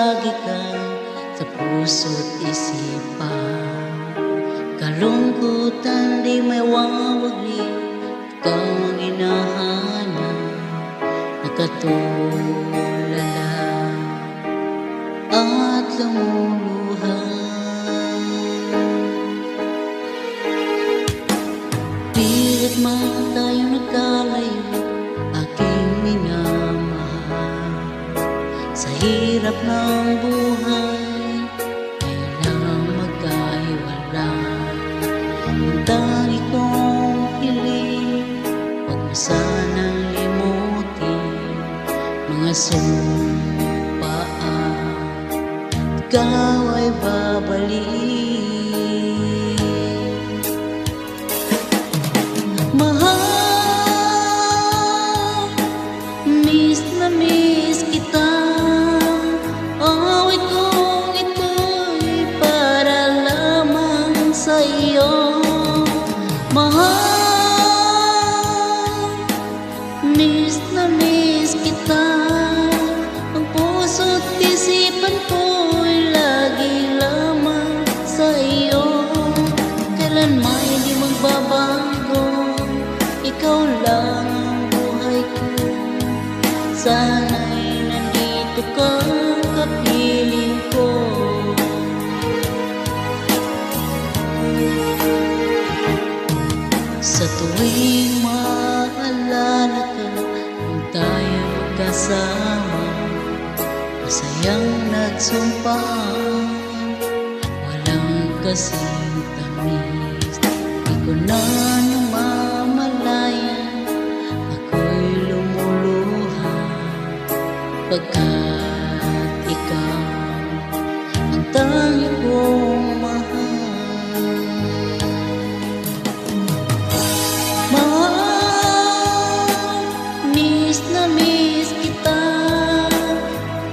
lagi kang sa puso't isipan. Kalungkutan di may wawagi, ikaw ang hinahanap, nakatulala at lumuluhan. Pilit man tayo nagkalayo, aking minamahal. Sa hirap ng buhay, kailangang magkahiwalay. Ang tangi kong hiling, huwag mo sanang limutin mga sumpaan, ikaw ay babalik. Mahal, miss na miss kita. Awit kong ito'y para lamang sa'yo. Mahal, miss na miss kita. Ang puso't isipan ko'y lagi lamang sa'yo. Kailanman di magbabago, ikaw lang ang buhay ko. Sana'y nandito ka, kapiling ko. Sa tuwing maalala ka, kung tayo magkasama, masayang nagsumpaan, walang kasing tamis. Di ko na namamalayan, ako'y lumuluha, pagkat ikaw ang tangi kong mahal. Mahal, miss na miss kita.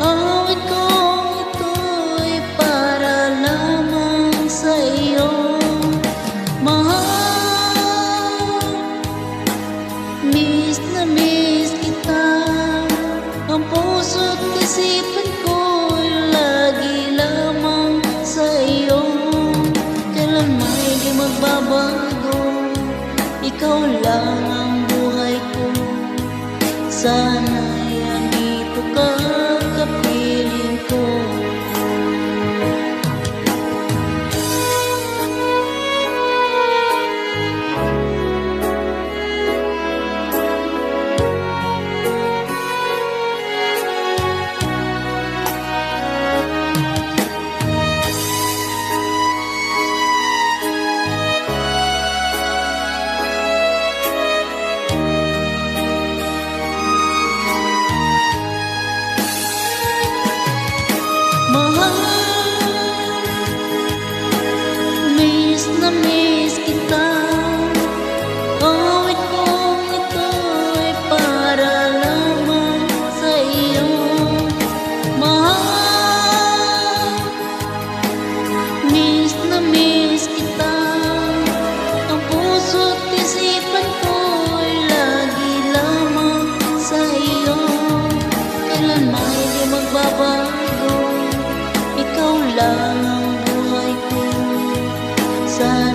Awit kong ito'y para lamang sa'yo. Mahal, miss na miss kita. Ang puso't isipan ko'y lagi lamang sa'yo. Kailanman di magbabago, ikaw lang ang buhay ko. Sana'y andito ka, kapiling ko. Miss na miss kita. Awit kong ito'y para lamang sa'yo. Mahal, miss na miss kita. Ang puso't isipan ko'y lagi lamang sa'yo. Kailanman di magbabago, ikaw lang ang buhay ko. Sa